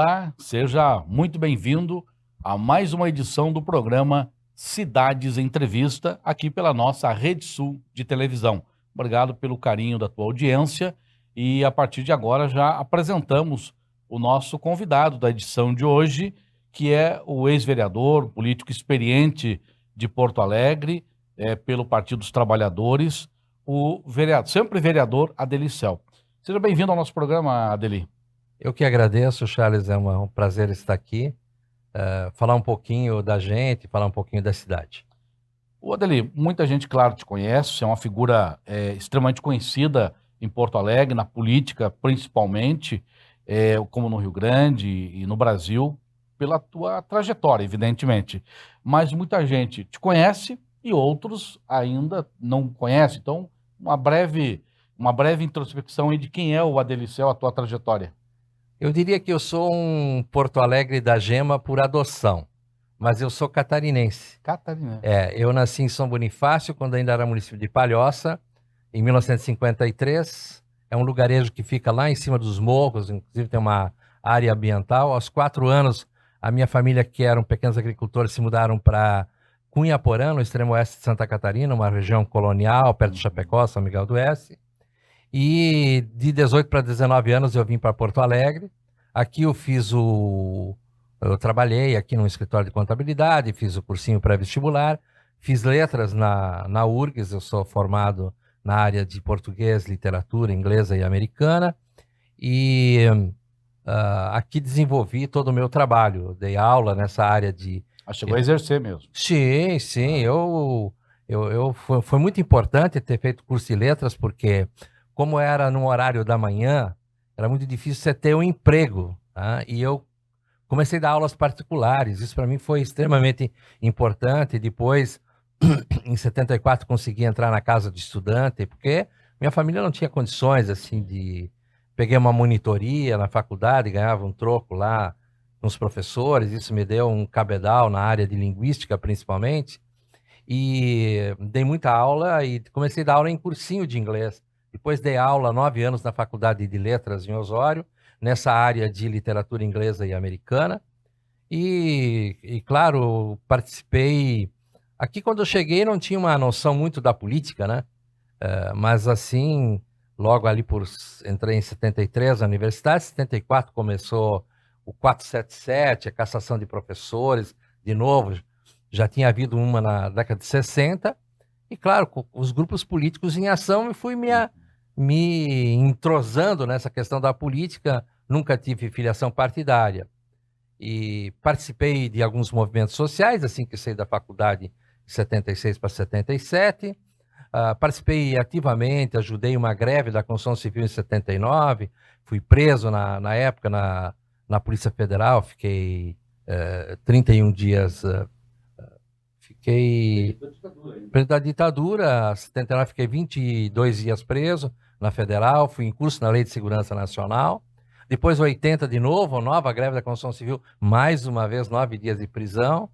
Olá, seja muito bem-vindo a mais uma edição do programa Cidades Entrevista, aqui pela nossa Rede Sul de televisão. Obrigado pelo carinho da tua audiência e a partir de agora já apresentamos o nosso convidado da edição de hoje, que é o ex-vereador, político experiente de Porto Alegre, pelo Partido dos Trabalhadores, o vereador, sempre vereador Adelicel. Seja bem-vindo ao nosso programa, Adeli. Eu que agradeço, Charles, é um prazer estar aqui, falar um pouquinho da gente, falar um pouquinho da cidade. O Adeli, muita gente, claro, te conhece, você é uma figura extremamente conhecida em Porto Alegre, na política principalmente, como no Rio Grande e no Brasil, pela tua trajetória, evidentemente. Mas muita gente te conhece e outros ainda não conhecem. Então, uma breve introspecção aí de quem é o Adelicel, a tua trajetória. Eu diria que eu sou um Porto Alegre da Gema por adoção, mas eu sou catarinense. Catarina. Eu nasci em São Bonifácio, quando ainda era município de Palhoça, em 1953. É um lugarejo que fica lá em cima dos morros, inclusive tem uma área ambiental. Aos 4 anos, a minha família, que eram pequenos agricultores, se mudaram para Cunhaporã, no extremo oeste de Santa Catarina, uma região colonial, perto de Chapecó, São Miguel do Oeste. E de 18 para 19 anos eu vim para Porto Alegre. Aqui eu trabalhei aqui num escritório de contabilidade, fiz o cursinho pré-vestibular, fiz letras na URGS, eu sou formado na área de português, literatura inglesa e americana, e aqui desenvolvi todo o meu trabalho, dei aula nessa área de... Chegou a exercer mesmo. Sim, foi muito importante ter feito curso de letras, porque como era no horário da manhã, era muito difícil você ter um emprego, tá? E eu comecei a dar aulas particulares, isso para mim foi extremamente importante. Depois, em 74, consegui entrar na casa de estudante, porque minha família não tinha condições, assim, de... Peguei uma monitoria na faculdade, ganhava um troco lá com os professores, isso me deu um cabedal na área de linguística, principalmente, e dei muita aula e comecei a dar aula em cursinho de inglês. Depois dei aula 9 anos na Faculdade de Letras em Osório, nessa área de literatura inglesa e americana. E claro, participei... Aqui, quando eu cheguei, não tinha uma noção muito da política, né? Mas assim, logo ali entrei em 73 na universidade, 74 começou o 477, a cassação de professores, de novo, já tinha havido uma na década de 60, e claro, com os grupos políticos em ação, eu fui me entrosando nessa questão da política, nunca tive filiação partidária. E participei de alguns movimentos sociais, assim que saí da faculdade de 76 para 77. Participei ativamente, ajudei uma greve da construção civil em 79, fui preso na época na Polícia Federal, fiquei 31 dias... Fiquei preso da ditadura, 79 fiquei 22 dias preso na Federal, fui em curso na Lei de Segurança Nacional. Depois 80 de novo, nova greve da construção civil, mais uma vez 9 dias de prisão.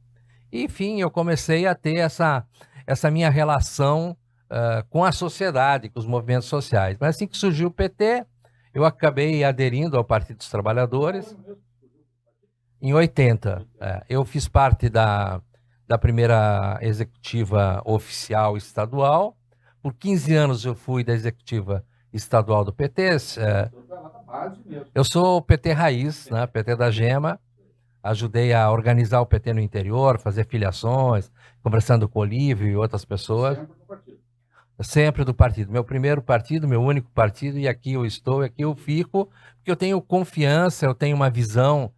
E, enfim, eu comecei a ter essa minha relação com a sociedade, com os movimentos sociais. Mas assim que surgiu o PT, eu acabei aderindo ao Partido dos Trabalhadores. Em 80, eu fiz parte da primeira executiva oficial estadual. Por 15 anos eu fui da executiva estadual do PT. Eu sou o PT raiz, né? PT da Gema. Ajudei a organizar o PT no interior, fazer filiações, conversando com o Olívio e outras pessoas. Sempre do partido. Meu primeiro partido, meu único partido, e aqui eu estou, aqui eu fico, porque eu tenho confiança, eu tenho uma visão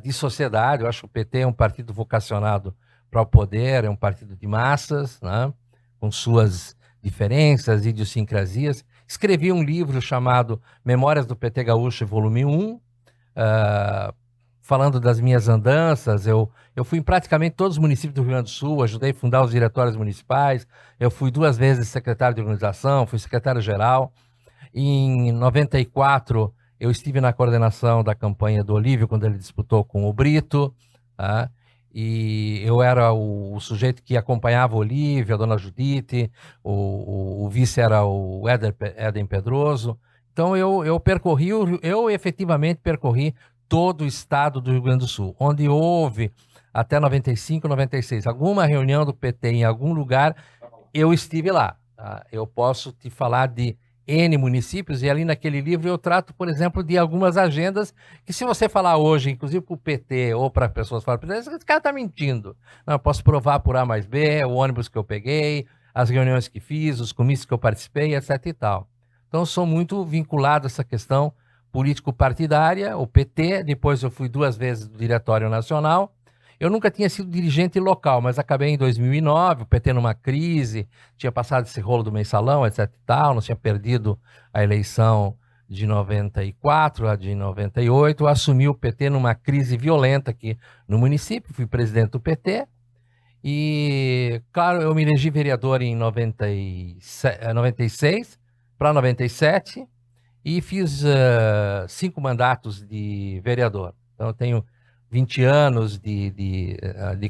de sociedade. Eu acho que o PT é um partido vocacionado para o poder, é um partido de massas, né? Com suas diferenças, idiosincrasias. Escrevi um livro chamado Memórias do PT Gaúcho, volume 1, falando das minhas andanças. Eu fui em praticamente todos os municípios do Rio Grande do Sul, ajudei a fundar os diretórios municipais, eu fui 2 vezes secretário de organização, fui secretário-geral. Em 94, eu estive na coordenação da campanha do Olívio, quando ele disputou com o Brito, tá? E eu era o sujeito que acompanhava o Olívio, a dona Judite, o vice era o Éden Pedroso. Então eu efetivamente percorri todo o estado do Rio Grande do Sul. Onde houve, até 95, 96, alguma reunião do PT em algum lugar, eu estive lá. Tá? Eu posso te falar de N municípios, e ali naquele livro eu trato, por exemplo, de algumas agendas que, se você falar hoje, inclusive para o PT ou para pessoas fora do PT, esse cara está mentindo. Não, eu posso provar por A mais B, o ônibus que eu peguei, as reuniões que fiz, os comícios que eu participei, etc e tal. Então, eu sou muito vinculado a essa questão político-partidária, o PT, depois eu fui 2 vezes do Diretório Nacional. Eu nunca tinha sido dirigente local, mas acabei em 2009, o PT numa crise, tinha passado esse rolo do mensalão, etc e tal, nós tinha perdido a eleição de 94, a de 98, assumi o PT numa crise violenta aqui no município, fui presidente do PT, e, claro, eu me elegi vereador em 96 para 97, e fiz 5 mandatos de vereador. Então, eu tenho 20 anos de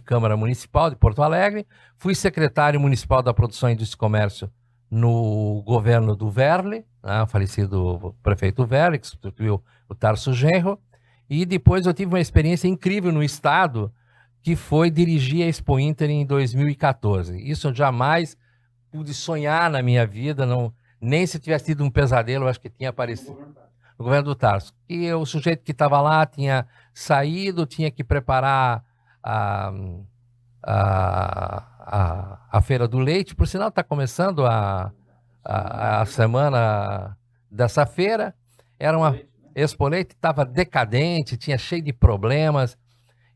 Câmara Municipal de Porto Alegre, fui secretário municipal da Produção, Indústria e Comércio no governo do Verle, né, o falecido prefeito Verle, que substituiu o Tarso Genro, e depois eu tive uma experiência incrível no estado, que foi dirigir a Expo Inter em 2014. Isso eu jamais pude sonhar na minha vida, não, nem se tivesse tido um pesadelo, eu acho que tinha aparecido. No governo do Tarso. E o sujeito que estava lá tinha saído, tinha que preparar a Feira do Leite. Por sinal, está começando a semana dessa feira. Era uma Expo Leite, estava decadente, tinha cheio de problemas.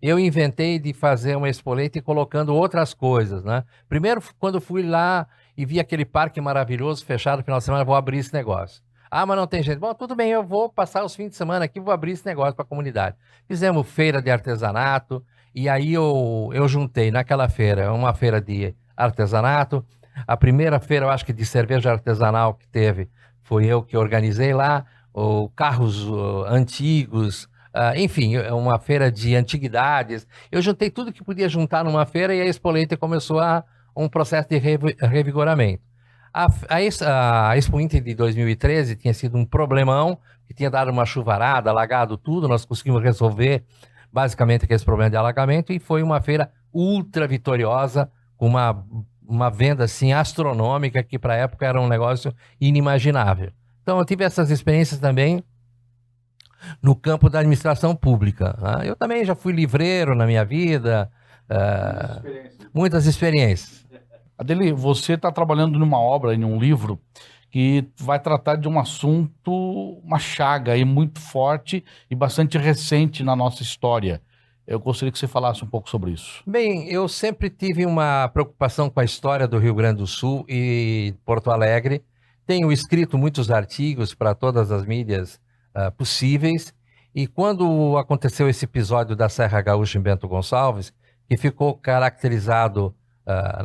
Eu inventei de fazer uma Expo Leite colocando outras coisas, né? Primeiro, quando fui lá e vi aquele parque maravilhoso fechado no final de semana, vou abrir esse negócio. Ah, mas não tem gente. Bom, tudo bem, eu vou passar os fins de semana aqui, vou abrir esse negócio para a comunidade. Fizemos feira de artesanato, e aí eu juntei naquela feira, uma feira de artesanato. A primeira feira, eu acho que de cerveja artesanal que teve, foi eu que organizei lá, carros antigos, enfim, uma feira de antiguidades. Eu juntei tudo que podia juntar numa feira, e a Expo Leite começou um processo de revigoramento. A Expo Inter de 2013 tinha sido um problemão, que tinha dado uma chuvarada, alagado tudo, nós conseguimos resolver basicamente aquele problema de alagamento, e foi uma feira ultra vitoriosa, com uma venda assim astronômica, que para a época era um negócio inimaginável. Então eu tive essas experiências também no campo da administração pública. Né? Eu também já fui livreiro na minha vida, muitas experiências. Adeli, você está trabalhando numa obra, em um livro, que vai tratar de um assunto, uma chaga aí muito forte e bastante recente na nossa história. Eu gostaria que você falasse um pouco sobre isso. Bem, eu sempre tive uma preocupação com a história do Rio Grande do Sul e Porto Alegre. Tenho escrito muitos artigos para todas as mídias possíveis, e quando aconteceu esse episódio da Serra Gaúcha em Bento Gonçalves, que ficou caracterizado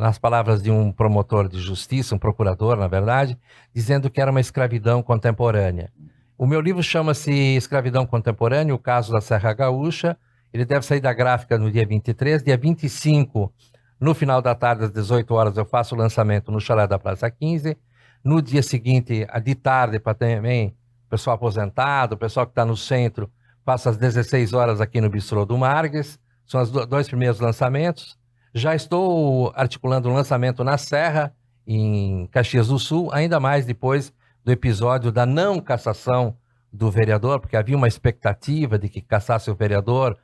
nas palavras de um promotor de justiça, um procurador, na verdade, dizendo que era uma escravidão contemporânea. O meu livro chama-se Escravidão Contemporânea, o caso da Serra Gaúcha. Ele deve sair da gráfica no dia 23, dia 25, no final da tarde, às 18 horas, eu faço o lançamento no Chalé da Praça 15. No dia seguinte, de tarde, para também o pessoal aposentado, o pessoal que está no centro, faço às 16 horas aqui no Bistrô do Margues. São os 2 primeiros lançamentos. Já estou articulando um lançamento na Serra, em Caxias do Sul, ainda mais depois do episódio da não cassação do vereador, porque havia uma expectativa de que cassasse o vereador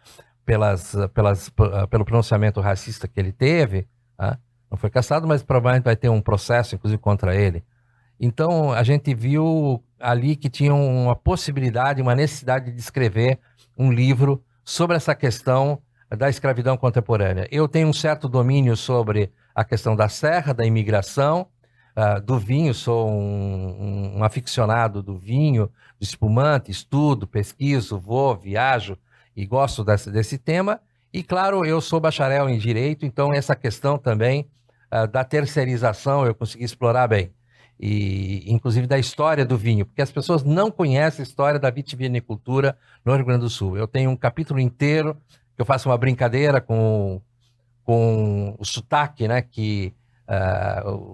pelo pronunciamento racista que ele teve. Tá? Não foi cassado, mas provavelmente vai ter um processo, inclusive, contra ele. Então, a gente viu ali que tinha uma possibilidade, uma necessidade de escrever um livro sobre essa questão da escravidão contemporânea. Eu tenho um certo domínio sobre a questão da serra, da imigração, do vinho, sou um aficionado do vinho, do espumante, estudo, pesquiso, vou, viajo e gosto desse tema. E, claro, eu sou bacharel em Direito, então essa questão também da terceirização eu consegui explorar bem. E, inclusive, da história do vinho, porque as pessoas não conhecem a história da vitivinicultura no Rio Grande do Sul. Eu tenho um capítulo inteiro que eu faço uma brincadeira com o sotaque, né, que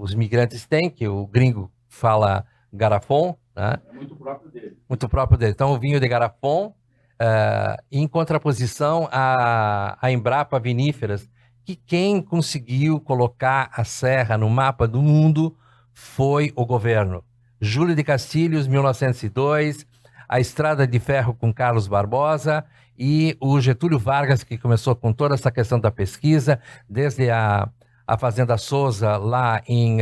os imigrantes têm, que o gringo fala garrafão, né? É muito próprio dele. Muito próprio dele. Então, o vinho de garrafão, em contraposição à Embrapa Viníferas, que quem conseguiu colocar a serra no mapa do mundo foi o governo. Júlio de Castilhos, 1902, a Estrada de Ferro com Carlos Barbosa e o Getúlio Vargas, que começou com toda essa questão da pesquisa, desde a Fazenda Souza, lá em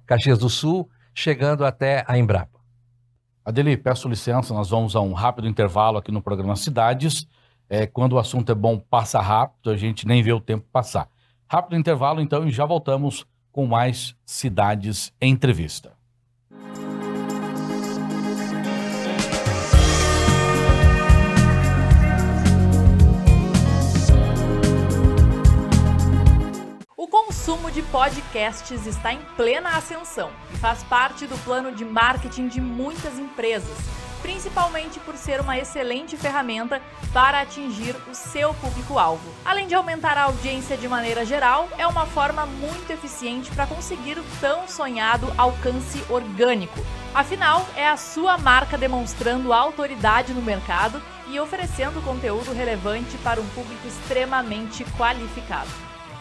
Caxias do Sul, chegando até a Embrapa. Adeli, peço licença, nós vamos a um rápido intervalo aqui no programa Cidades. Quando o assunto é bom, passa rápido, a gente nem vê o tempo passar. Rápido intervalo, então, e já voltamos com mais Cidades em Entrevista. O consumo de podcasts está em plena ascensão e faz parte do plano de marketing de muitas empresas, principalmente por ser uma excelente ferramenta para atingir o seu público-alvo. Além de aumentar a audiência de maneira geral, é uma forma muito eficiente para conseguir o tão sonhado alcance orgânico. Afinal, é a sua marca demonstrando autoridade no mercado e oferecendo conteúdo relevante para um público extremamente qualificado.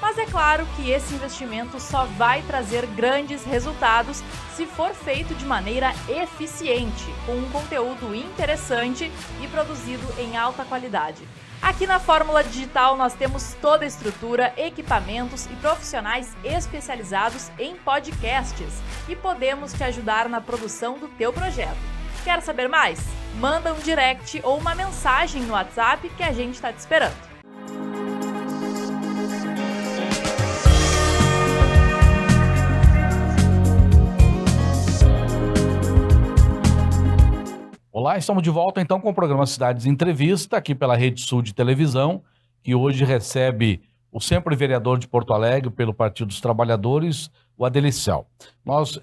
Mas é claro que esse investimento só vai trazer grandes resultados se for feito de maneira eficiente, com um conteúdo interessante e produzido em alta qualidade. Aqui na Fórmula Digital nós temos toda a estrutura, equipamentos e profissionais especializados em podcasts e podemos te ajudar na produção do teu projeto. Quer saber mais? Manda um direct ou uma mensagem no WhatsApp que a gente está te esperando. Olá, estamos de volta então com o programa Cidades em Entrevista, aqui pela Rede Sul de Televisão, que hoje recebe o sempre vereador de Porto Alegre pelo Partido dos Trabalhadores, o Adelicel. Nós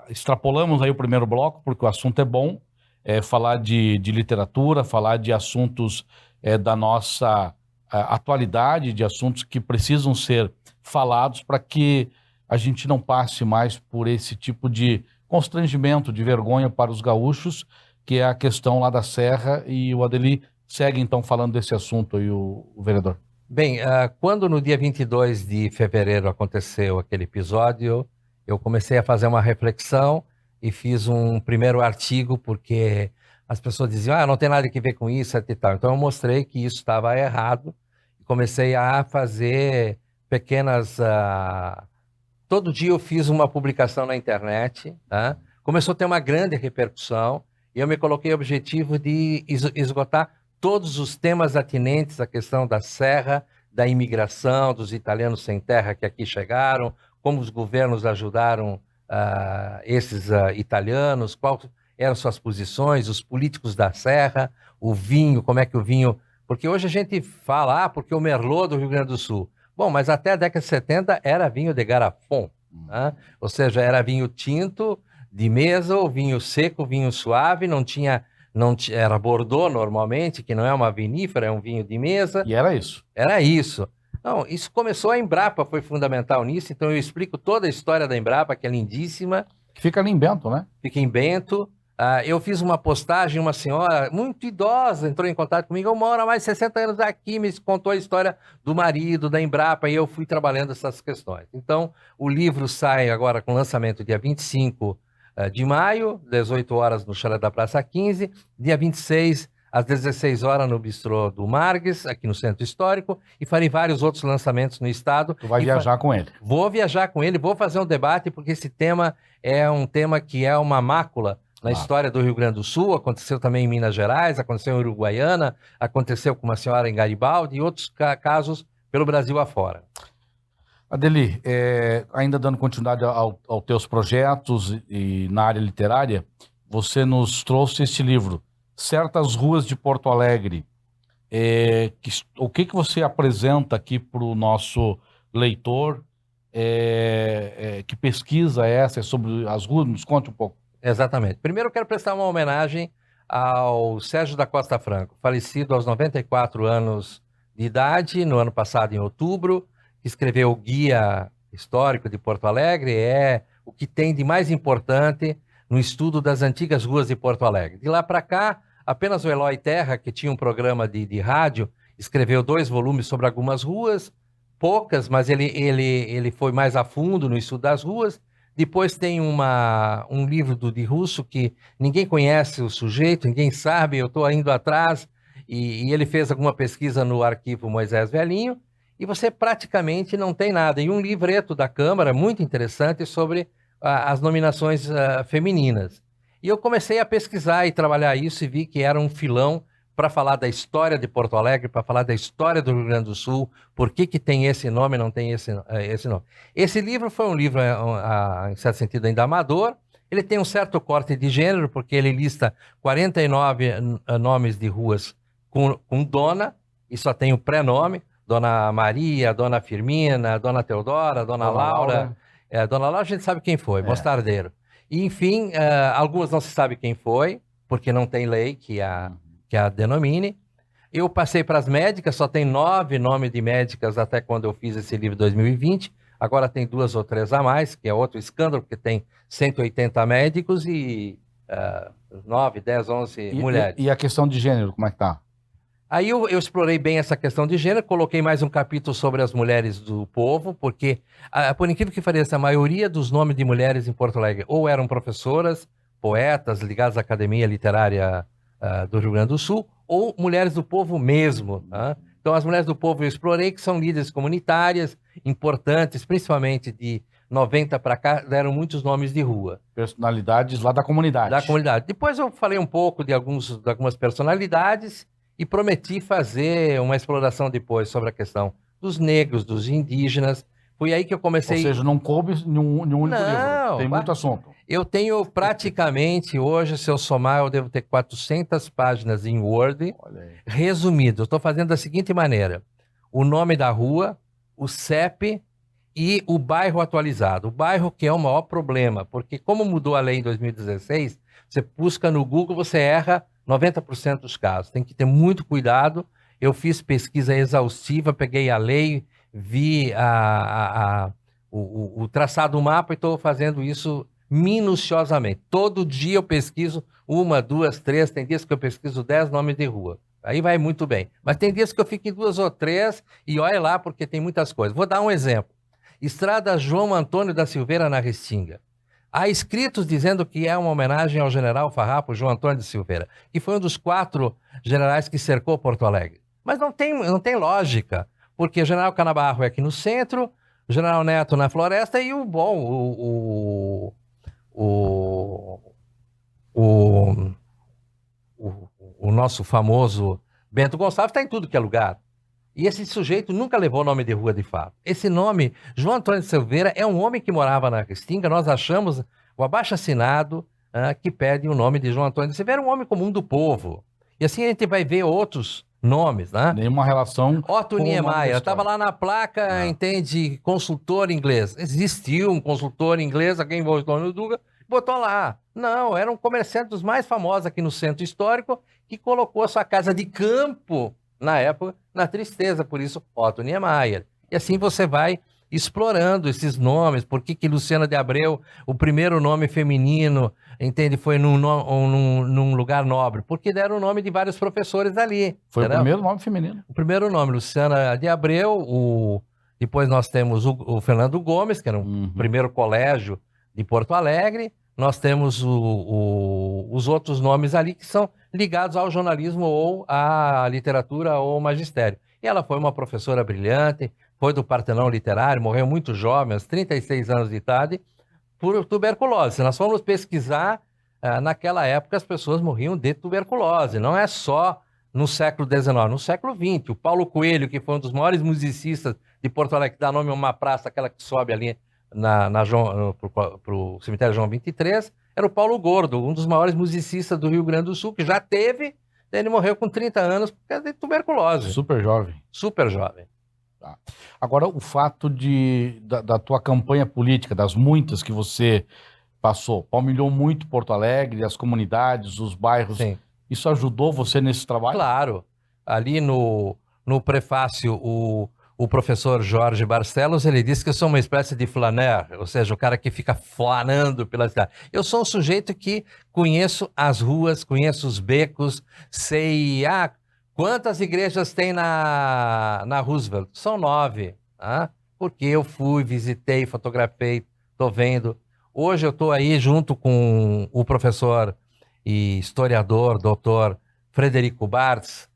extrapolamos aí o primeiro bloco, porque o assunto é bom, falar de literatura, falar de assuntos da nossa atualidade, de assuntos que precisam ser falados para que a gente não passe mais por esse tipo de constrangimento, de vergonha para os gaúchos, que é a questão lá da Serra, e o Adeli segue então falando desse assunto aí, o vereador. Bem, quando no dia 22 de fevereiro aconteceu aquele episódio, eu comecei a fazer uma reflexão e fiz um primeiro artigo, porque as pessoas diziam, não tem nada a ver com isso, e tal. Então eu mostrei que isso estava errado, e comecei a fazer pequenas... Todo dia eu fiz uma publicação na internet, tá? Começou a ter uma grande repercussão e eu me coloquei o objetivo de esgotar todos os temas atinentes à questão da Serra, da imigração, dos italianos sem terra que aqui chegaram, como os governos ajudaram esses italianos, quais eram suas posições, os políticos da Serra, o vinho, como é que o vinho... Porque hoje a gente fala, porque o Merlot do Rio Grande do Sul... Bom, mas até a década de 70 era vinho de garrafão, né? Ou seja, era vinho tinto, de mesa, ou vinho seco, vinho suave, era Bordeaux normalmente, que não é uma vinífera, é um vinho de mesa. E era isso. Era isso. Não, isso começou a Embrapa, foi fundamental nisso, então eu explico toda a história da Embrapa, que é lindíssima. Que fica ali em Bento, né? Fica em Bento. Eu fiz uma postagem, uma senhora muito idosa entrou em contato comigo, eu moro há mais de 60 anos aqui, me contou a história do marido, da Embrapa, e eu fui trabalhando essas questões. Então, o livro sai agora com lançamento dia 25 de maio, 18 horas no Chalé da Praça 15, dia 26 às 16 horas no Bistrô do Margues, aqui no Centro Histórico, e farei vários outros lançamentos no estado. Tu vai viajar com ele? Vou viajar com ele, vou fazer um debate, porque esse tema é um tema que é uma mácula na história do Rio Grande do Sul, aconteceu também em Minas Gerais, aconteceu em Uruguaiana, aconteceu com uma senhora em Garibaldi e outros casos pelo Brasil afora. Adeli, ainda dando continuidade aos teus projetos e na área literária, você nos trouxe este livro, Certas Ruas de Porto Alegre. O que você apresenta aqui para o nosso leitor? Que pesquisa é essa? É sobre as ruas? Nos conte um pouco. Exatamente. Primeiro eu quero prestar uma homenagem ao Sérgio da Costa Franco, falecido aos 94 anos de idade, no ano passado, em outubro, que escreveu o Guia Histórico de Porto Alegre, é o que tem de mais importante no estudo das antigas ruas de Porto Alegre. De lá para cá, Apenas o Eloy Terra, que tinha um programa de rádio, escreveu 2 volumes sobre algumas ruas, poucas, mas ele foi mais a fundo no estudo das ruas. Depois tem um livro de Russo que ninguém conhece o sujeito, ninguém sabe, eu estou indo atrás, e ele fez alguma pesquisa no arquivo Moisés Velhinho, e você praticamente não tem nada. E um livreto da Câmara, muito interessante, sobre as nominações femininas. E eu comecei a pesquisar e trabalhar isso e vi que era um filão para falar da história de Porto Alegre, para falar da história do Rio Grande do Sul, por que tem esse nome e não tem esse nome. Esse livro foi um livro, em certo sentido, ainda amador. Ele tem um certo corte de gênero, porque ele lista 49 nomes de ruas com dona, e só tem o pré-nome, Dona Maria, Dona Firmina, Dona Teodora, Dona Laura. Dona Laura a gente sabe quem foi, Mostardeiro. E, enfim, algumas não se sabe quem foi, porque não tem lei que a denomine. Eu passei para as médicas, só tem 9 nomes de médicas até quando eu fiz esse livro em 2020. Agora tem 2 ou 3 a mais, que é outro escândalo, porque tem 180 médicos e 9, 10, 11 mulheres. E a questão de gênero, como é que tá? Aí eu explorei bem essa questão de gênero, coloquei mais um capítulo sobre as mulheres do povo, porque, por incrível que pareça, a maioria dos nomes de mulheres em Porto Alegre ou eram professoras, poetas ligadas à Academia Literária do Rio Grande do Sul, ou mulheres do povo mesmo. Tá? Então, as mulheres do povo eu explorei, que são líderes comunitárias, importantes, principalmente de 90 para cá, deram muitos nomes de rua. Personalidades lá da comunidade. Da comunidade. Depois eu falei um pouco de algumas personalidades e prometi fazer uma exploração depois sobre a questão dos negros, dos indígenas. Foi aí que eu comecei... Ou seja, não coube em um único livro. Tem muito assunto. Eu tenho praticamente, hoje, se eu somar, eu devo ter 400 páginas em Word, resumido. Eu estou fazendo da seguinte maneira: o nome da rua, o CEP e o bairro atualizado. O bairro que é o maior problema, porque como mudou a lei em 2016, você busca no Google, você erra 90% dos casos. Tem que ter muito cuidado. Eu fiz pesquisa exaustiva, peguei a lei, vi o traçado do mapa e estou fazendo isso minuciosamente. Todo dia eu pesquiso 1, 2, 3, tem dias que eu pesquiso 10 nomes de rua. Aí vai muito bem. Mas tem dias que eu fico em 2 ou 3 e olha lá porque tem muitas coisas. Vou dar um exemplo. Estrada João Antônio da Silveira na Restinga. Há escritos dizendo que é uma homenagem ao general farrapo João Antônio de Silveira, que foi um dos 4 generais que cercou Porto Alegre. Mas não tem lógica, porque o general Canabarro é aqui no centro, o general Neto na floresta e o nosso famoso Bento Gonçalves está em tudo que é lugar. E esse sujeito nunca levou nome de rua de fato. Esse nome, João Antônio de Silveira, é um homem que morava na Restinga. Nós achamos o abaixo-assinado que pede o nome de João Antônio de Silveira, um homem comum do povo. E assim a gente vai ver outros nomes, né? Nenhuma relação. Otto Niemeyer, estava lá na placa, entende, consultor inglês. Existiu um consultor inglês, alguém voltou no Duga, botou lá. Não, era um comerciante dos mais famosos aqui no centro histórico que colocou a sua casa de campo, na época, na tristeza, por isso Otto Niemeyer. E assim você vai explorando esses nomes, por que Luciana de Abreu, o primeiro nome feminino, entende, foi num lugar nobre? Porque deram o nome de vários professores ali. Foi entendeu? O primeiro nome feminino. O primeiro nome, Luciana de Abreu, depois nós temos o Fernando Gomes, que era o primeiro colégio de Porto Alegre, nós temos os outros nomes ali que são ligados ao jornalismo ou à literatura ou ao magistério. E ela foi uma professora brilhante, foi do Partenão Literário, morreu muito jovem, aos 36 anos de idade, por tuberculose. Se nós formos pesquisar, naquela época as pessoas morriam de tuberculose, não é só no século XIX, no século XX. O Paulo Coelho, que foi um dos maiores musicistas de Porto Alegre, que dá nome a uma praça, aquela que sobe ali para o cemitério João 23, era o Paulo Gordo, um dos maiores musicistas do Rio Grande do Sul, que já teve, ele morreu com 30 anos por causa de tuberculose. Super jovem. Super jovem. Tá. Agora, o fato da tua campanha política, das muitas que você passou, palmilhou muito Porto Alegre, as comunidades, os bairros. Sim. Isso ajudou você nesse trabalho? Claro. Ali no prefácio, o o professor Jorge Barcelos, ele disse que eu sou uma espécie de flaneur, ou seja, o cara que fica flanando pela cidade. Eu sou um sujeito que conheço as ruas, conheço os becos, sei quantas igrejas tem na Roosevelt. São 9, porque eu fui, visitei, fotografei, estou vendo. Hoje eu estou aí junto com o professor e historiador, doutor Frederico Bartz,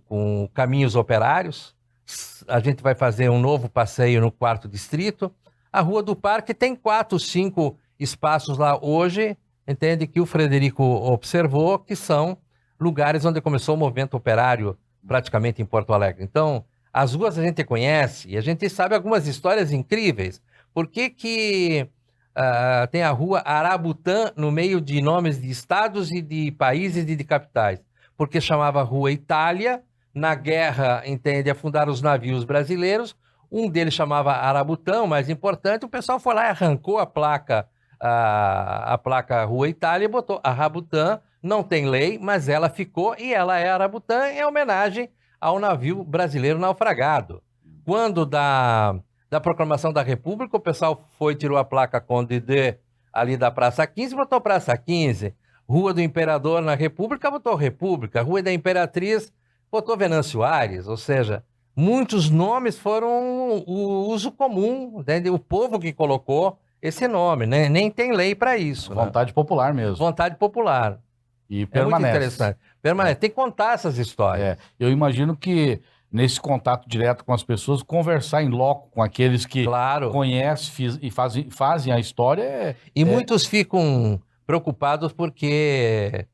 com Caminhos Operários. A gente vai fazer um novo passeio no 4º distrito. A Rua do Parque tem 4, 5 espaços lá hoje, entende, que o Frederico observou, que são lugares onde começou o movimento operário praticamente em Porto Alegre. Então, as ruas a gente conhece e a gente sabe algumas histórias incríveis. Por que tem a Rua Arabutã no meio de nomes de estados e de países e de capitais? Porque chamava Rua Itália. Na guerra, entende, afundaram os navios brasileiros, um deles chamava Arabutã, o mais importante, o pessoal foi lá e arrancou a placa Rua Itália e botou Arabutã, não tem lei, mas ela ficou e ela é Arabutã em homenagem ao navio brasileiro naufragado. Quando da proclamação da República, o pessoal tirou a placa Conde de ali da Praça 15 e botou Praça 15, Rua do Imperador na República, botou República, Rua da Imperatriz, botou Venâncio Aires, ou seja, muitos nomes foram o uso comum, entende? O povo que colocou esse nome, né? Nem tem lei para isso. Vontade popular mesmo. Vontade popular. E permanece. Muito interessante. Permanece. Tem que contar essas histórias. Eu imagino que nesse contato direto com as pessoas, conversar em loco com aqueles que conhecem e fazem a história. Muitos ficam preocupados porque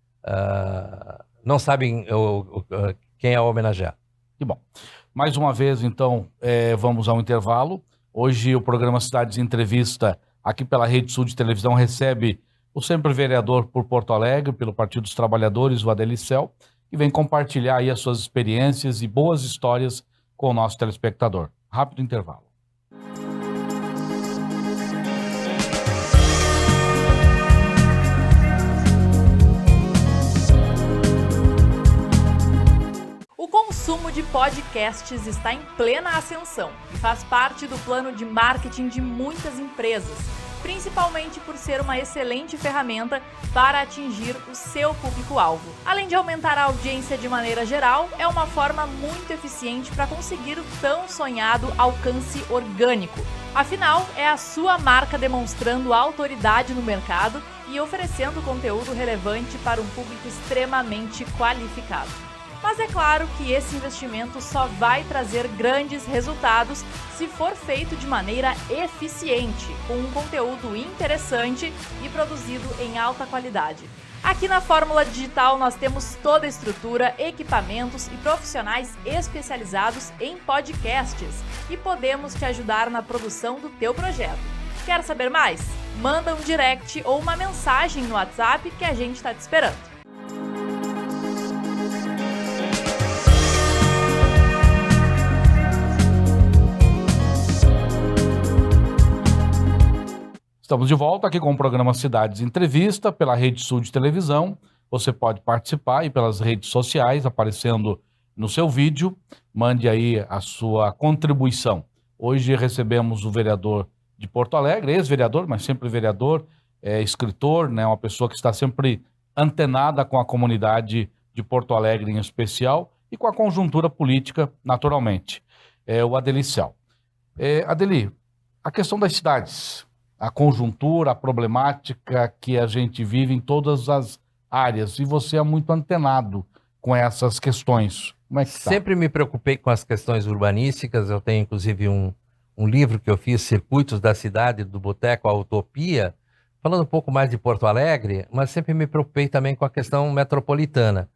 não sabem quem é o homenageado. Que bom. Mais uma vez, então, vamos ao intervalo. Hoje o programa Cidades Entrevista, aqui pela Rede Sul de Televisão, recebe o sempre vereador por Porto Alegre, pelo Partido dos Trabalhadores, o Adelicel, que vem compartilhar aí as suas experiências e boas histórias com o nosso telespectador. Rápido intervalo. O consumo de podcasts está em plena ascensão e faz parte do plano de marketing de muitas empresas, principalmente por ser uma excelente ferramenta para atingir o seu público-alvo. Além de aumentar a audiência de maneira geral, é uma forma muito eficiente para conseguir o tão sonhado alcance orgânico. Afinal, é a sua marca demonstrando autoridade no mercado e oferecendo conteúdo relevante para um público extremamente qualificado. Mas é claro que esse investimento só vai trazer grandes resultados se for feito de maneira eficiente, com um conteúdo interessante e produzido em alta qualidade. Aqui na Fórmula Digital nós temos toda a estrutura, equipamentos e profissionais especializados em podcasts e podemos te ajudar na produção do teu projeto. Quer saber mais? Manda um direct ou uma mensagem no WhatsApp que a gente está te esperando. Estamos de volta aqui com o programa Cidades Entrevista pela Rede Sul de Televisão. Você pode participar aí pelas redes sociais, aparecendo no seu vídeo. Mande aí a sua contribuição. Hoje recebemos o vereador de Porto Alegre, ex-vereador, mas sempre vereador, escritor, né, uma pessoa que está sempre antenada com a comunidade de Porto Alegre em especial e com a conjuntura política, naturalmente. O Adelicel. Adeli, a questão das cidades, a conjuntura, a problemática que a gente vive em todas as áreas. E você é muito antenado com essas questões. Como é que está? Sempre me preocupei com as questões urbanísticas. Eu tenho, inclusive, um livro que eu fiz, Circuitos da Cidade, do Boteco à Utopia, falando um pouco mais de Porto Alegre, mas sempre me preocupei também com a questão metropolitana.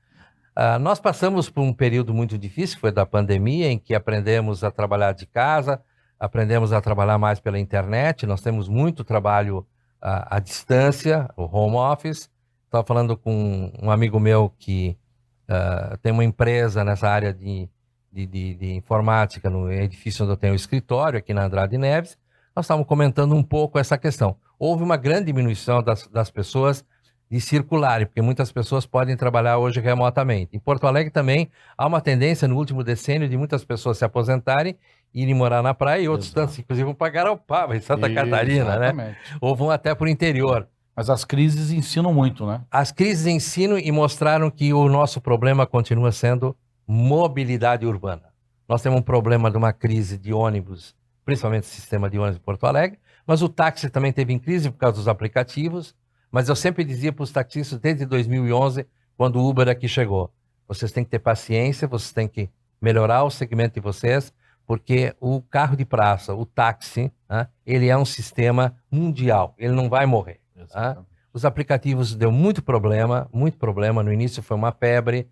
Nós passamos por um período muito difícil, que foi da pandemia, em que aprendemos a trabalhar de casa, aprendemos a trabalhar mais pela internet. Nós temos muito trabalho à distância, o home office. Estava falando com um amigo meu que tem uma empresa nessa área de informática, no edifício onde eu tenho o escritório, aqui na Andrade Neves. Nós estávamos comentando um pouco essa questão. Houve uma grande diminuição das pessoas de circularem, porque muitas pessoas podem trabalhar hoje remotamente. Em Porto Alegre também há uma tendência no último decênio de muitas pessoas se aposentarem, irem morar na praia e outros tantos, inclusive, vão para Garopaba, em Santa Catarina, né? Ou vão até para o interior. Mas as crises ensinam muito, né? As crises ensinam e mostraram que o nosso problema continua sendo mobilidade urbana. Nós temos um problema de uma crise de ônibus, principalmente o sistema de ônibus de Porto Alegre, mas o táxi também teve em crise por causa dos aplicativos. Mas eu sempre dizia para os taxistas, desde 2011, quando o Uber aqui chegou, vocês têm que ter paciência, vocês têm que melhorar o segmento de vocês, porque o carro de praça, o táxi, ele é um sistema mundial, ele não vai morrer. Os aplicativos deu muito problema, no início foi uma febre,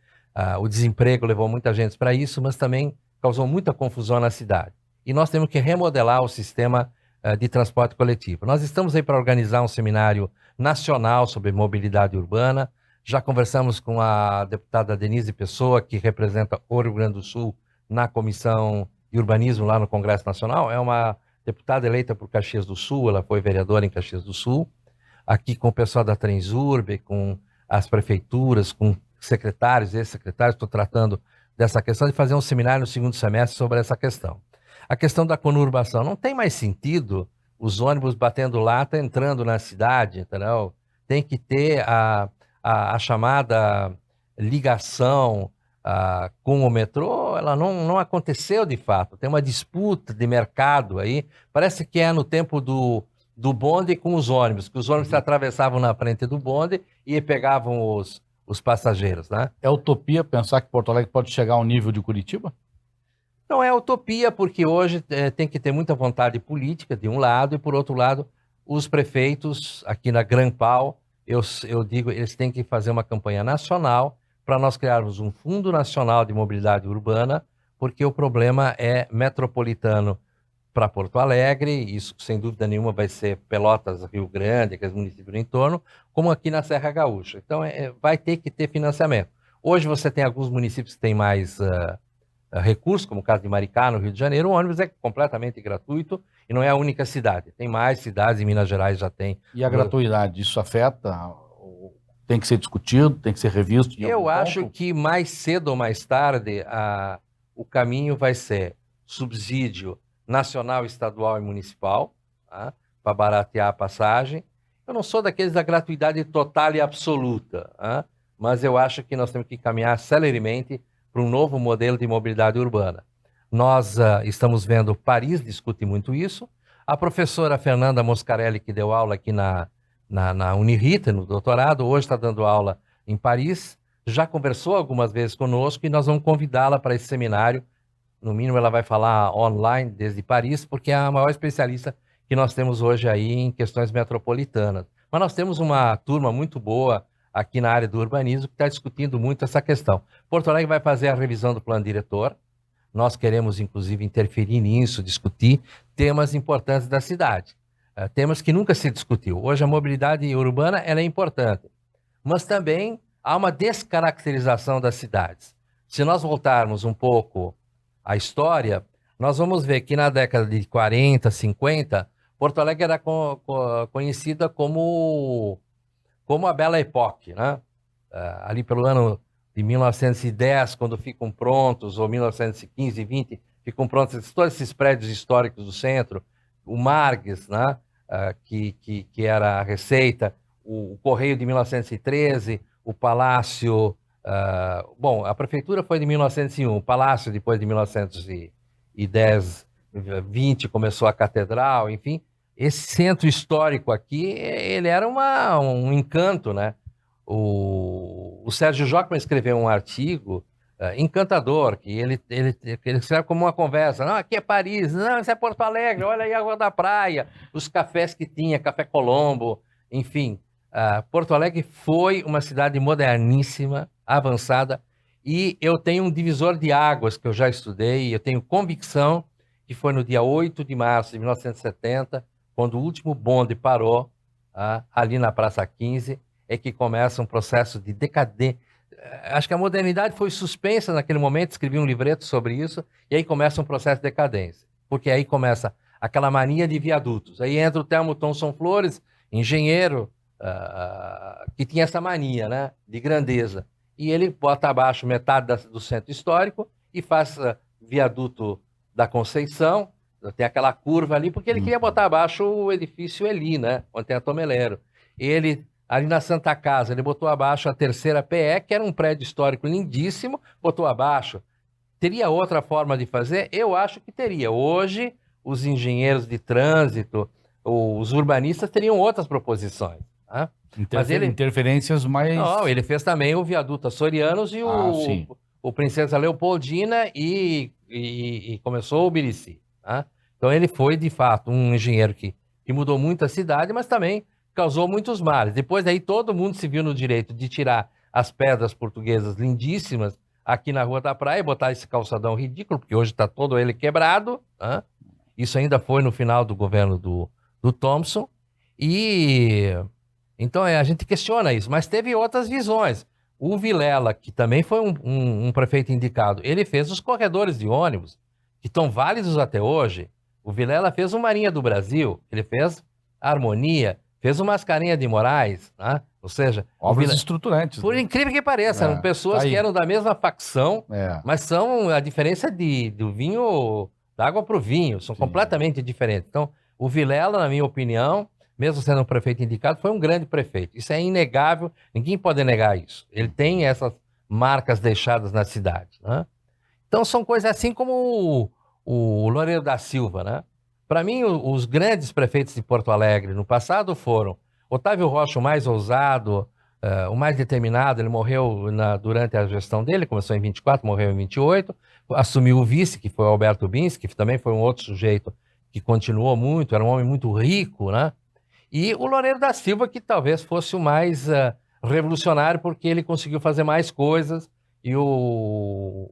o desemprego levou muita gente para isso, mas também causou muita confusão na cidade. E nós temos que remodelar o sistema de transporte coletivo. Nós estamos aí para organizar um seminário nacional sobre mobilidade urbana. Já conversamos com a deputada Denise Pessoa, que representa o Rio Grande do Sul na Comissão de Urbanismo lá no Congresso Nacional. É uma deputada eleita por Caxias do Sul, ela foi vereadora em Caxias do Sul. Aqui com o pessoal da Transurb, com as prefeituras, com secretários e ex-secretários, estou tratando dessa questão de fazer um seminário no segundo semestre sobre essa questão. A questão da conurbação. Não tem mais sentido os ônibus batendo lata entrando na cidade, entendeu? Tem que ter a chamada ligação com o metrô, ela não aconteceu de fato. Tem uma disputa de mercado aí. Parece que é no tempo do bonde com os ônibus, que os ônibus se atravessavam na frente do bonde e pegavam os passageiros, né? É utopia pensar que Porto Alegre pode chegar ao nível de Curitiba? Não é utopia, porque hoje tem que ter muita vontade política, de um lado, e por outro lado, os prefeitos aqui na Grampal, eu digo, eles têm que fazer uma campanha nacional para nós criarmos um Fundo Nacional de Mobilidade Urbana, porque o problema é metropolitano para Porto Alegre, isso sem dúvida nenhuma vai ser Pelotas, Rio Grande, aqueles municípios do entorno, como aqui na Serra Gaúcha. Então vai ter que ter financiamento. Hoje você tem alguns municípios que têm mais recursos, como o caso de Maricá, no Rio de Janeiro. O ônibus é completamente gratuito e não é a única cidade. Tem mais cidades, em Minas Gerais já tem. E a gratuidade, isso afeta? Tem que ser discutido, tem que ser revisto? Eu acho que mais cedo ou mais tarde o caminho vai ser subsídio nacional, estadual e municipal, para baratear a passagem. Eu não sou daqueles da gratuidade total e absoluta, mas eu acho que nós temos que caminhar celeremente para um novo modelo de mobilidade urbana. Nós estamos vendo, Paris discute muito isso. A professora Fernanda Moscarelli, que deu aula aqui na Unirita, no doutorado, hoje está dando aula em Paris, já conversou algumas vezes conosco e nós vamos convidá-la para esse seminário. No mínimo ela vai falar online desde Paris, porque é a maior especialista que nós temos hoje aí em questões metropolitanas. Mas nós temos uma turma muito boa aqui na área do urbanismo que está discutindo muito essa questão. Porto Alegre vai fazer a revisão do plano diretor. Nós queremos, inclusive, interferir nisso, discutir temas importantes da cidade. Temas que nunca se discutiu. Hoje a mobilidade urbana ela é importante, mas também há uma descaracterização das cidades. Se nós voltarmos um pouco à história, nós vamos ver que na década de 40, 50, Porto Alegre era conhecida como a Belle Époque, né? Ali pelo ano de 1910, quando ficam prontos, ou 1915, 20, ficam prontos todos esses prédios históricos do centro, o Margues, né? Que era a Receita, o Correio de 1913, o Palácio... bom, a Prefeitura foi de 1901, o Palácio depois de 1910, 20 começou a Catedral, enfim... Esse centro histórico aqui, ele era um encanto, né? O Sérgio Jockman escreveu um artigo encantador, que ele escreve como uma conversa. Não, aqui é Paris, não, isso é Porto Alegre, olha aí a Rua da Praia, os cafés que tinha, Café Colombo, enfim. Porto Alegre foi uma cidade moderníssima, avançada, e eu tenho um divisor de águas que eu já estudei, eu tenho convicção que foi no dia 8 de março de 1970, quando o último bonde parou, ali na Praça 15, é que começa um processo de decadência. Acho que a modernidade foi suspensa naquele momento, escrevi um livreto sobre isso, e aí começa um processo de decadência, porque aí começa aquela mania de viadutos. Aí entra o Telmo Thomson Flores, engenheiro, que tinha essa mania, né, de grandeza. E ele bota abaixo metade do centro histórico e faz viaduto da Conceição, tem aquela curva ali, porque ele queria botar abaixo o edifício Eli, né, onde tem a Tomeleiro. Ele, ali na Santa Casa, ele botou abaixo a terceira PE, que era um prédio histórico lindíssimo, botou abaixo. Teria outra forma de fazer? Eu acho que teria. Hoje, os engenheiros de trânsito, os urbanistas teriam outras proposições. Né? Mas interferências mais... Não, ele fez também o viaduto Açorianos e o Princesa Leopoldina e começou o Birici. Né? Então ele foi, de fato, um engenheiro que mudou muito a cidade, mas também causou muitos males. Depois daí todo mundo se viu no direito de tirar as pedras portuguesas lindíssimas aqui na Rua da Praia e botar esse calçadão ridículo, porque hoje está todo ele quebrado. Né? Isso ainda foi no final do governo do Thompson. E então a gente questiona isso, mas teve outras visões. O Vilela, que também foi um prefeito indicado, ele fez os corredores de ônibus, que estão válidos até hoje. O Vilela fez o Marinha do Brasil, ele fez a Harmonia, fez o Mascarenhas de Moraes, né? Ou seja... Obras estruturantes. Por incrível que pareça, eram pessoas que eram da mesma facção, mas são a diferença do vinho, da água para o vinho, são completamente diferentes. Então, o Vilela, na minha opinião, mesmo sendo um prefeito indicado, foi um grande prefeito. Isso é inegável, ninguém pode negar isso. Ele tem essas marcas deixadas na cidade, né? Então, são coisas assim como o Loureiro da Silva, né? Para mim, os grandes prefeitos de Porto Alegre no passado foram Otávio Rocha, o mais ousado, o mais determinado. Ele morreu durante a gestão dele, começou em 24, morreu em 28. Assumiu o vice, que foi o Alberto Bins, que também foi um outro sujeito que continuou muito, era um homem muito rico, né? E o Loureiro da Silva, que talvez fosse o mais revolucionário, porque ele conseguiu fazer mais coisas e o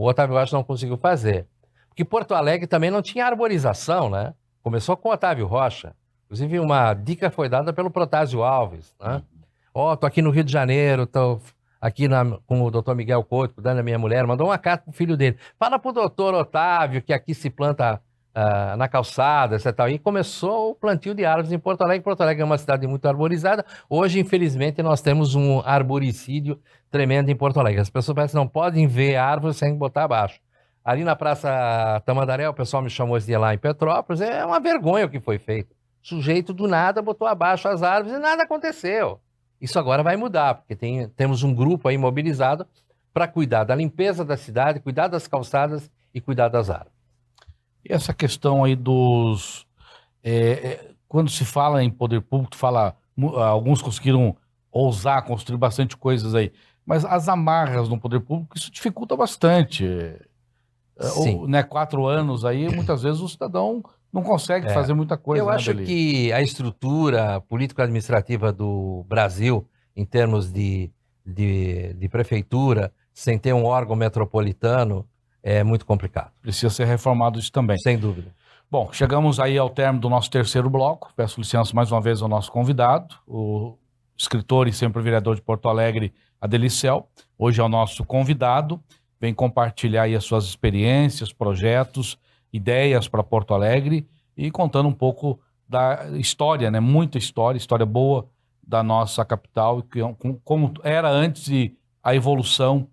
Otávio Rocha não conseguiu fazer. Porque Porto Alegre também não tinha arborização, né? Começou com o Otávio Rocha. Inclusive, uma dica foi dada pelo Protásio Alves, né? Tô aqui no Rio de Janeiro, tô aqui com o doutor Miguel Couto, cuidando da minha mulher, mandou uma carta pro filho dele. Fala pro doutor Otávio que aqui se planta na calçada, etc. E começou o plantio de árvores em Porto Alegre. Porto Alegre é uma cidade muito arborizada. Hoje, infelizmente, nós temos um arboricídio tremendo em Porto Alegre. As pessoas parecem que não podem ver árvores sem botar abaixo. Ali na Praça Tamandaré, o pessoal me chamou esse dia lá em Petrópolis, é uma vergonha o que foi feito. O sujeito do nada botou abaixo as árvores e nada aconteceu. Isso agora vai mudar, porque temos um grupo aí mobilizado para cuidar da limpeza da cidade, cuidar das calçadas e cuidar das árvores. E essa questão aí dos... quando se fala em poder público, alguns conseguiram ousar construir bastante coisas aí, mas as amarras no poder público, isso dificulta bastante. Sim. 4 anos aí, muitas vezes o cidadão não consegue fazer muita coisa. Eu acho que a estrutura político-administrativa do Brasil, em termos de prefeitura, sem ter um órgão metropolitano, é muito complicado. Precisa ser reformado isso também. Sem dúvida. Bom, chegamos aí ao término do nosso terceiro bloco. Peço licença mais uma vez ao nosso convidado, o escritor e sempre vereador de Porto Alegre, Adelicel. Hoje é o nosso convidado. Vem compartilhar aí as suas experiências, projetos, ideias para Porto Alegre e contando um pouco da história, né? Muita história boa da nossa capital, como era antes e a evolução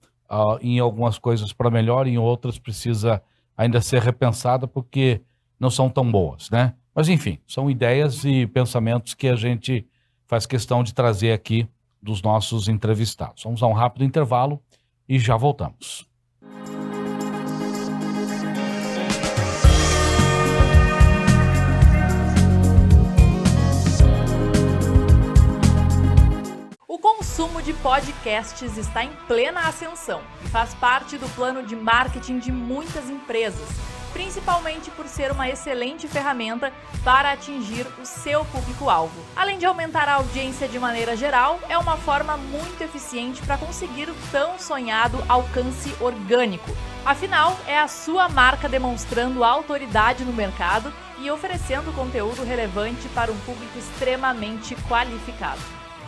em algumas coisas para melhor, em outras precisa ainda ser repensada porque não são tão boas, né? Mas enfim, são ideias e pensamentos que a gente faz questão de trazer aqui dos nossos entrevistados. Vamos a um rápido intervalo e já voltamos. O consumo de podcasts está em plena ascensão e faz parte do plano de marketing de muitas empresas, principalmente por ser uma excelente ferramenta para atingir o seu público-alvo. Além de aumentar a audiência de maneira geral, é uma forma muito eficiente para conseguir o tão sonhado alcance orgânico. Afinal, é a sua marca demonstrando autoridade no mercado e oferecendo conteúdo relevante para um público extremamente qualificado.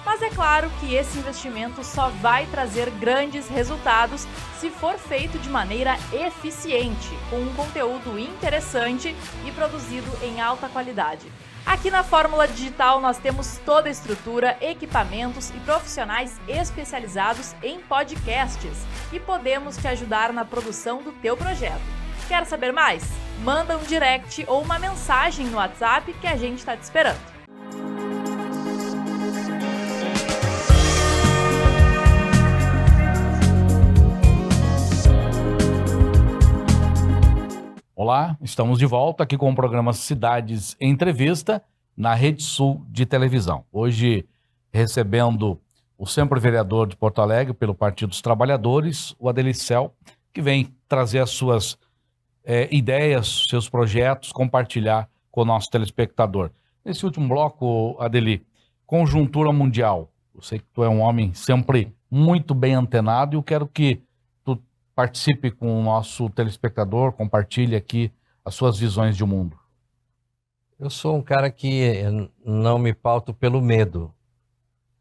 Mas é claro que esse investimento só vai trazer grandes resultados se for feito de maneira eficiente, com um conteúdo interessante e produzido em alta qualidade. Aqui na Fórmula Digital nós temos toda a estrutura, equipamentos e profissionais especializados em podcasts e podemos te ajudar na produção do teu projeto. Quer saber mais? Manda um direct ou uma mensagem no WhatsApp que a gente está te esperando. Olá, estamos de volta aqui com o programa Cidades em Entrevista na Rede Sul de Televisão. Hoje recebendo o sempre vereador de Porto Alegre pelo Partido dos Trabalhadores, o Adelicel, que vem trazer as suas ideias, seus projetos, compartilhar com o nosso telespectador. Nesse último bloco, Adeli, conjuntura mundial. Eu sei que tu é um homem sempre muito bem antenado e eu quero que participe com o nosso telespectador, compartilhe aqui as suas visões de mundo. Eu sou um cara que não me pauto pelo medo.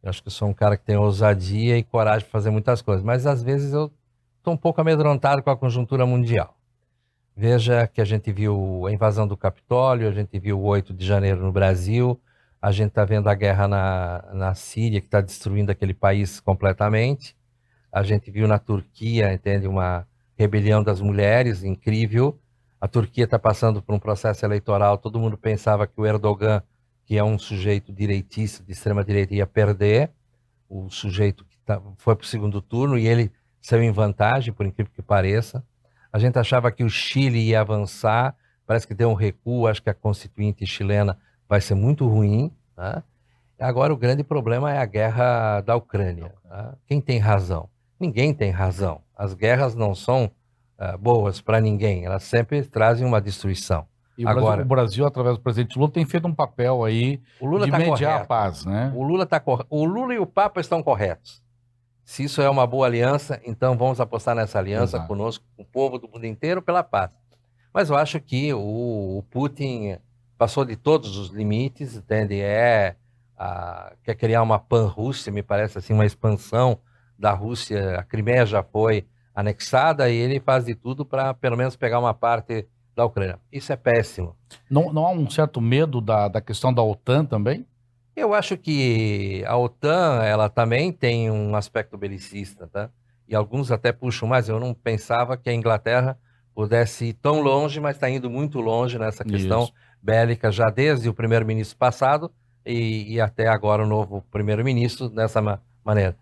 Eu acho que eu sou um cara que tem ousadia e coragem de fazer muitas coisas, mas às vezes eu estou um pouco amedrontado com a conjuntura mundial. Veja que a gente viu a invasão do Capitólio, a gente viu o 8 de janeiro no Brasil, a gente está vendo a guerra na Síria, que está destruindo aquele país completamente. A gente viu na Turquia, entende, uma rebelião das mulheres incrível. A Turquia está passando por um processo eleitoral. Todo mundo pensava que o Erdogan, que é um sujeito direitista, de extrema-direita, ia perder. O sujeito que foi para o segundo turno e ele saiu em vantagem, por incrível que pareça. A gente achava que o Chile ia avançar. Parece que deu um recuo. Acho que a Constituinte chilena vai ser muito ruim, né? Agora o grande problema é a guerra da Ucrânia. Tá? Quem tem razão? Ninguém tem razão. As guerras não são boas para ninguém. Elas sempre trazem uma destruição. E o Brasil, através do presidente Lula, tem feito um papel aí de mediar a paz, né? O Lula e o Papa estão corretos. Se isso é uma boa aliança, então vamos apostar nessa aliança conosco, com o povo do mundo inteiro, pela paz. Mas eu acho que o Putin passou de todos os limites, entende? Quer criar uma pan-Rússia, me parece assim, uma expansão da Rússia. A Crimeia já foi anexada e ele faz de tudo para pelo menos pegar uma parte da Ucrânia. Isso é péssimo. Não há um certo medo da questão da OTAN também? Eu acho que a OTAN, ela também tem um aspecto belicista, tá? E alguns até puxam mais. Eu não pensava que a Inglaterra pudesse ir tão longe, mas está indo muito longe nessa questão bélica, já desde o primeiro-ministro passado e até agora o novo primeiro-ministro dessa maneira.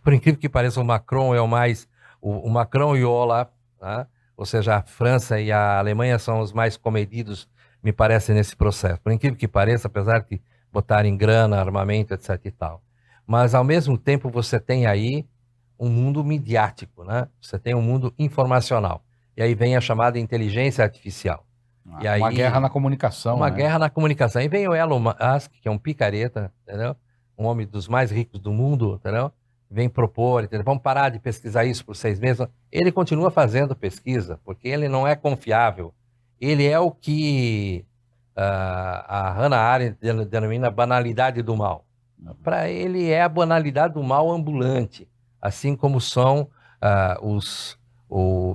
Por incrível que pareça, o Macron é o Macron e o Olaf, né? Ou seja, a França e a Alemanha são os mais comedidos, me parece, nesse processo. Por incrível que pareça, apesar de botarem grana, armamento, etc e tal. Mas, ao mesmo tempo, você tem aí um mundo midiático, né? Você tem um mundo informacional. E aí vem a chamada inteligência artificial. E aí, uma guerra na comunicação. Uma guerra na comunicação. Aí vem o Elon Musk, que é um picareta, entendeu? Um homem dos mais ricos do mundo, entendeu? Vem propor, entendeu? Vamos parar de pesquisar isso por 6 meses. Ele continua fazendo pesquisa, porque ele não é confiável. Ele é o que a Hannah Arendt denomina banalidade do mal. Para ele é a banalidade do mal ambulante, assim como são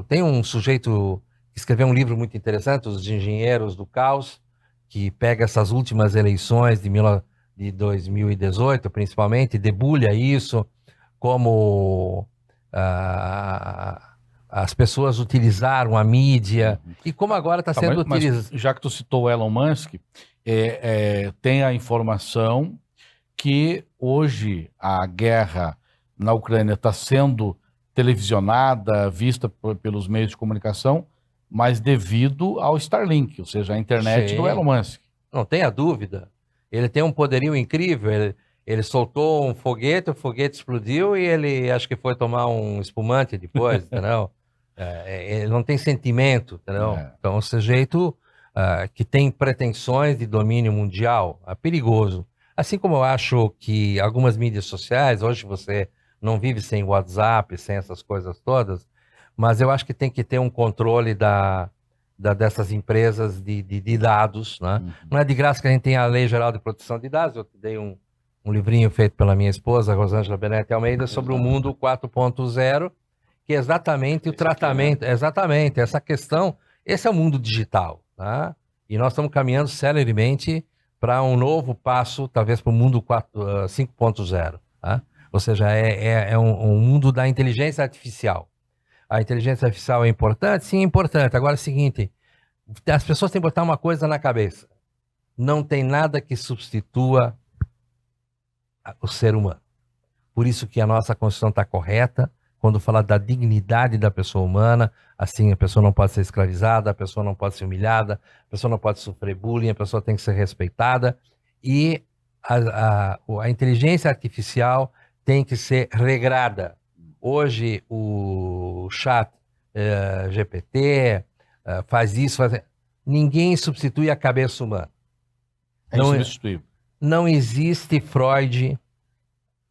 tem um sujeito que escreveu um livro muito interessante, Os Engenheiros do Caos, que pega essas últimas eleições de 2018, principalmente, debulha isso, como as pessoas utilizaram a mídia e como agora está sendo utilizado. Já que tu citou o Elon Musk, tem a informação que hoje a guerra na Ucrânia está sendo televisionada, vista pelos meios de comunicação, mas devido ao Starlink, ou seja, a internet do Elon Musk. Não tenha dúvida. Ele tem um poderio incrível. Ele soltou um foguete, o foguete explodiu e ele acho que foi tomar um espumante depois, entendeu? Ele não tem sentimento, entendeu? Então, é um sujeito que tem pretensões de domínio mundial, é perigoso. Assim como eu acho que algumas mídias sociais, hoje você não vive sem WhatsApp, sem essas coisas todas, mas eu acho que tem que ter um controle dessas empresas de dados, né? Não é de graça que a gente tem a Lei Geral de Proteção de Dados. Eu te dei um livrinho feito pela minha esposa, Rosângela Benete Almeida, sobre o mundo 4.0, que é exatamente o tratamento, exatamente essa questão. Esse é o mundo digital, tá? E nós estamos caminhando celeremente para um novo passo, talvez para o mundo 5.0. Tá? Ou seja, é um mundo da inteligência artificial. A inteligência artificial é importante? Sim, é importante. Agora é o seguinte, as pessoas têm que botar uma coisa na cabeça. Não tem nada que substitua o ser humano. Por isso que a nossa Constituição está correta, quando fala da dignidade da pessoa humana, assim, a pessoa não pode ser escravizada, a pessoa não pode ser humilhada, a pessoa não pode sofrer bullying, a pessoa tem que ser respeitada, e a inteligência artificial tem que ser regrada. Hoje, o chat GPT faz isso, ninguém substitui a cabeça humana. É insubstituível. Não existe Freud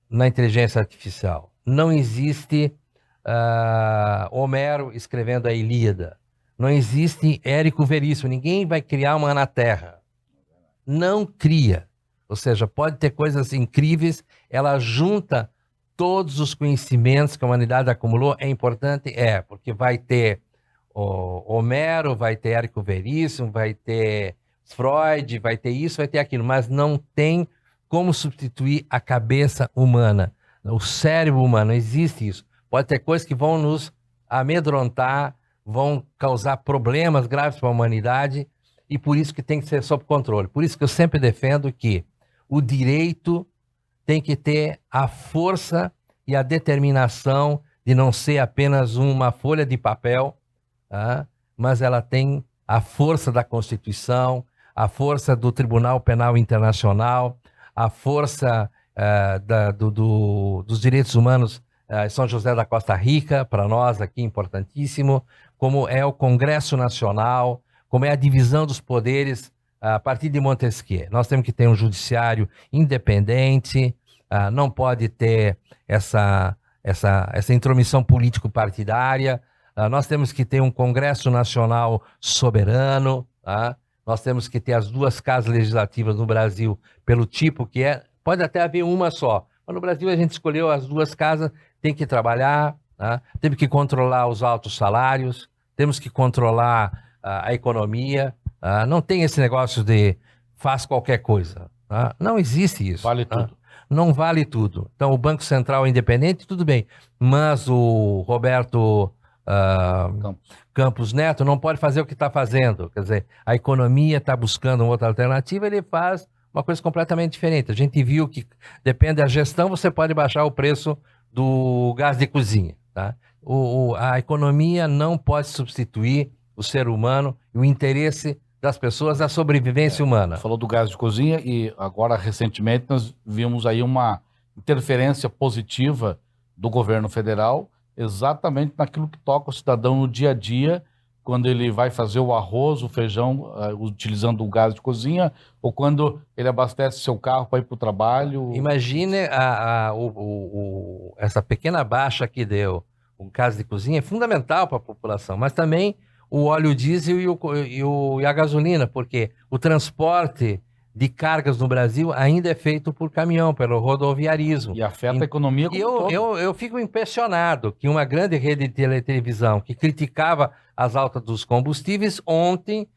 na inteligência artificial. Não existe Homero escrevendo a Ilíada. Não existe Érico Veríssimo. Ninguém vai criar uma na Terra. Não cria. Ou seja, pode ter coisas incríveis, ela junta todos os conhecimentos que a humanidade acumulou. É importante? Porque vai ter Homero, vai ter Érico Veríssimo, vai ter Freud, vai ter isso, vai ter aquilo, mas não tem como substituir a cabeça humana, o cérebro humano, não existe isso. Pode ter coisas que vão nos amedrontar, vão causar problemas graves para a humanidade, e por isso que tem que ser sob controle. Por isso que eu sempre defendo que o direito tem que ter a força e a determinação de não ser apenas uma folha de papel, mas ela tem a força da Constituição, a força do Tribunal Penal Internacional, a força dos direitos humanos em São José da Costa Rica, para nós aqui importantíssimo, como é o Congresso Nacional, como é a divisão dos poderes a partir de Montesquieu. Nós temos que ter um judiciário independente, não pode ter essa intromissão político-partidária, nós temos que ter um Congresso Nacional soberano, nós temos que ter as duas casas legislativas no Brasil pelo tipo que é. Pode até haver uma só, mas no Brasil a gente escolheu as duas casas, tem que trabalhar, temos que controlar os altos salários, temos que controlar a economia, não tem esse negócio de faz qualquer coisa, não existe isso. Vale tudo. Não vale tudo. Então o Banco Central é independente, tudo bem, mas o Roberto Campos Neto não pode fazer o que está fazendo. Quer dizer, a economia está buscando uma outra alternativa, ele faz uma coisa completamente diferente. A gente viu que, depende da gestão, você pode baixar o preço do gás de cozinha. Tá? A economia não pode substituir o ser humano e o interesse das pessoas na sobrevivência humana. Falou do gás de cozinha e agora, recentemente, nós vimos aí uma interferência positiva do governo federal exatamente naquilo que toca o cidadão no dia a dia, quando ele vai fazer o arroz, o feijão, utilizando o gás de cozinha, ou quando ele abastece seu carro para ir para o trabalho. Imagine essa pequena baixa que deu o gás de cozinha, é fundamental para a população, mas também o óleo diesel e a gasolina, porque o transporte de cargas no Brasil ainda é feito por caminhão, pelo rodoviarismo. E afeta a economia como todo. Eu fico impressionado que uma grande rede de televisão que criticava as altas dos combustíveis ontem,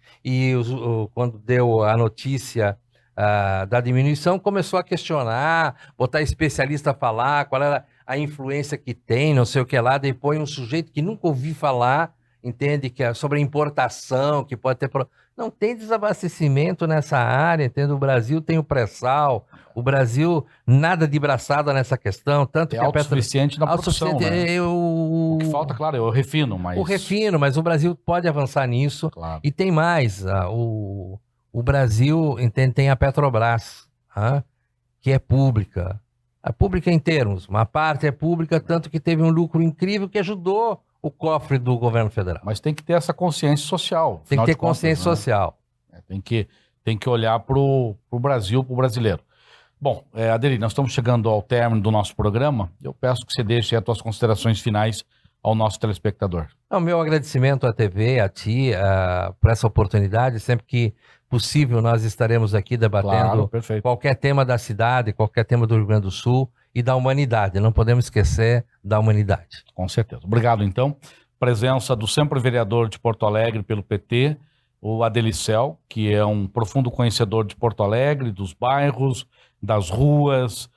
quando deu a notícia da diminuição, começou a questionar, botar especialista a falar qual era a influência que tem, não sei o que lá, depois um sujeito que nunca ouvi falar, entende, que é sobre a importação, que pode ter... Não tem desabastecimento nessa área, entende? O Brasil tem o pré-sal, o Brasil nada de braçada nessa questão, tanto que autossuficiente na produção, né? O que falta, claro, é o refino, mas... O refino, mas o Brasil pode avançar nisso. Claro. E tem mais, o Brasil tem a Petrobras, que é pública. A pública em termos, uma parte é pública, tanto que teve um lucro incrível que ajudou o cofre do governo federal. Mas tem que ter essa consciência social. Tem que ter consciência social. Tem que olhar para o Brasil, para o brasileiro. Bom, Adelino, nós estamos chegando ao término do nosso programa. Eu peço que você deixe as tuas considerações finais ao nosso telespectador. O meu agradecimento à TV, a ti, por essa oportunidade. Sempre que possível, nós estaremos aqui debatendo qualquer tema da cidade, qualquer tema do Rio Grande do Sul e da humanidade. Não podemos esquecer da humanidade. Com certeza. Obrigado, então. Presença do sempre vereador de Porto Alegre pelo PT, o Adelicel, que é um profundo conhecedor de Porto Alegre, dos bairros, das ruas,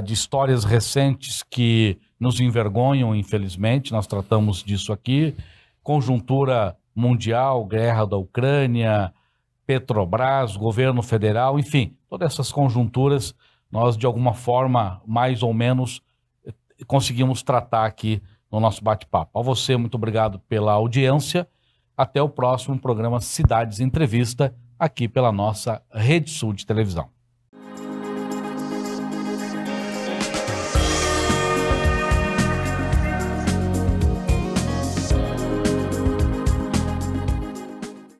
de histórias recentes que nos envergonham, infelizmente. Nós tratamos disso aqui. Conjuntura mundial, guerra da Ucrânia, Petrobras, governo federal, enfim, todas essas conjunturas nós, de alguma forma, mais ou menos, conseguimos tratar aqui no nosso bate-papo. A você, muito obrigado pela audiência. Até o próximo programa Cidades Entrevista, aqui pela nossa Rede Sul de Televisão.